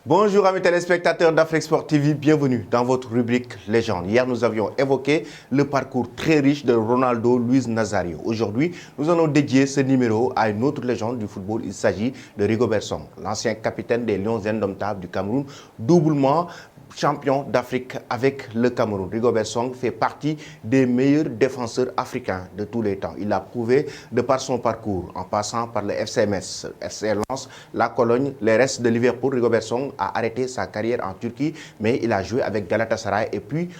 Bonjour amis téléspectateurs d'Afrique Sport TV, bienvenue dans votre rubrique Légende. Hier, nous avions évoqué le parcours très riche de Ronaldo Luis Nazario. Aujourd'hui, nous allons dédier ce numéro à une autre légende du football. Il s'agit de Rigobert Song, l'ancien capitaine des Lions indomptables du Cameroun, doublement champion d'Afrique avec le Cameroun. Rigobert Song fait partie des meilleurs défenseurs africains de tous les temps. Il l'a prouvé de par son parcours, en passant par le FCMS, FC Lens, la Cologne, les restes de Liverpool. Rigobert Song a arrêté sa carrière en Turquie, mais il a joué avec Galatasaray et puis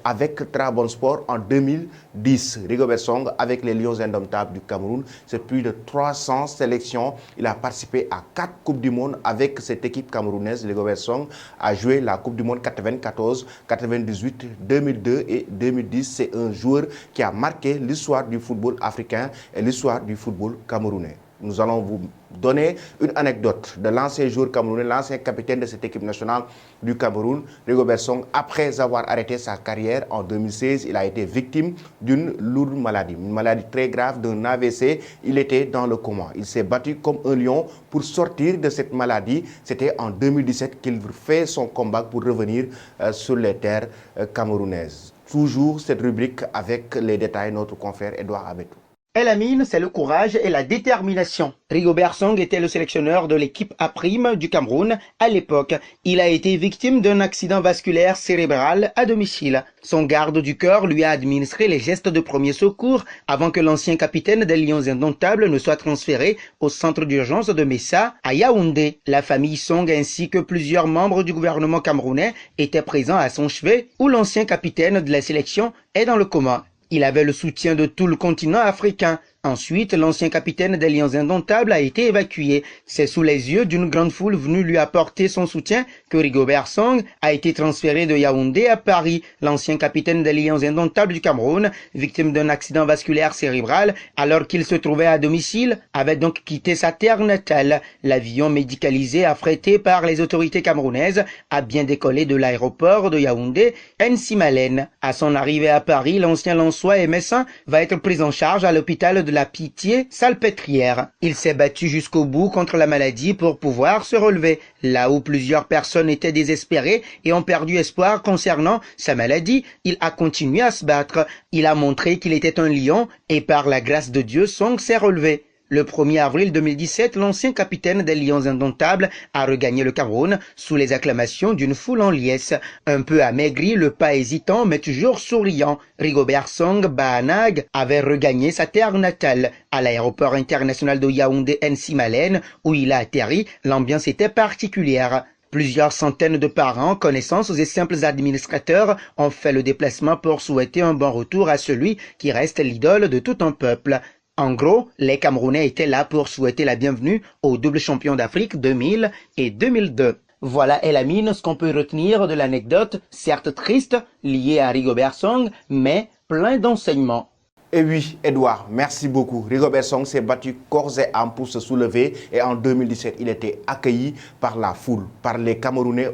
avec Trabzonspor en 2010. Rigobert Song avec les Lions indomptables du Cameroun, c'est plus de 300 sélections. Il a participé à 4 Coupes du Monde avec cette équipe camerounaise. Rigobert Song a joué la Coupe du Monde 94, 98, 2002 et 2010. C'est un joueur qui a marqué l'histoire du football africain et l'histoire du football camerounais. Nous allons vous donner une anecdote de l'ancien joueur camerounais, l'ancien capitaine de cette équipe nationale du Cameroun, Rigobert Song. Après avoir arrêté sa carrière en 2016, il a été victime d'une lourde maladie, une maladie très grave, d'un AVC. Il était dans le coma. Il s'est battu comme un lion pour sortir de cette maladie. C'était en 2017 qu'il fait son combat pour revenir sur les terres camerounaises. Toujours cette rubrique avec les détails, notre confrère Edouard Abetou. El Amin, c'est le courage et la détermination. Rigobert Song était le sélectionneur de l'équipe A' du Cameroun. À l'époque, il a été victime d'un accident vasculaire cérébral à domicile. Son garde du corps lui a administré les gestes de premier secours avant que l'ancien capitaine des Lions indomptables ne soit transféré au centre d'urgence de Messa à Yaoundé. La famille Song ainsi que plusieurs membres du gouvernement camerounais étaient présents à son chevet où l'ancien capitaine de la sélection est dans le coma. Il avait le soutien de tout le continent africain. Ensuite, l'ancien capitaine des Lions indomptables a été évacué. C'est sous les yeux d'une grande foule venue lui apporter son soutien que Rigobert Song a été transféré de Yaoundé à Paris. L'ancien capitaine des Lions indomptables du Cameroun, victime d'un accident vasculaire cérébral alors qu'il se trouvait à domicile, avait donc quitté sa terre natale. L'avion médicalisé affrété par les autorités camerounaises a bien décollé de l'aéroport de Yaoundé Nsimalen. À son arrivée à Paris, l'ancien Lensois et Messin va être pris en charge à l'hôpital de la Pitié-Salpêtrière. Il s'est battu jusqu'au bout contre la maladie pour pouvoir se relever. Là où plusieurs personnes étaient désespérées et ont perdu espoir concernant sa maladie, il a continué à se battre. Il a montré qu'il était un lion et par la grâce de Dieu, Song s'est relevé. Le 1er avril 2017, l'ancien capitaine des Lions indomptables a regagné le Cameroun sous les acclamations d'une foule en liesse. Un peu amaigri, le pas hésitant mais toujours souriant, Rigobert Song Bahanag avait regagné sa terre natale. À l'aéroport international de Yaoundé Nsimalen, où il a atterri, l'ambiance était particulière. Plusieurs centaines de parents, connaissances et simples administrateurs ont fait le déplacement pour souhaiter un bon retour à celui qui reste l'idole de tout un peuple. En gros, les Camerounais étaient là pour souhaiter la bienvenue aux doubles champions d'Afrique 2000 et 2002. Voilà, El Amin, ce qu'on peut retenir de l'anecdote, certes triste, liée à Rigobert Song, mais plein d'enseignements. Et oui, Edouard, merci beaucoup. Rigobert Song s'est battu corps et âme pour se soulever et en 2017, il était accueilli par la foule, par les Camerounais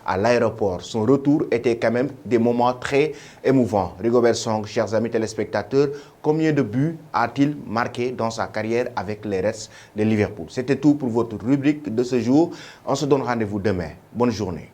à l'aéroport. Son retour était quand même des moments très émouvants. Rigobert Song, chers amis téléspectateurs, combien de buts a-t-il marqué dans sa carrière avec les Reds de Liverpool? C'était tout pour votre rubrique de ce jour. On se donne rendez-vous demain. Bonne journée.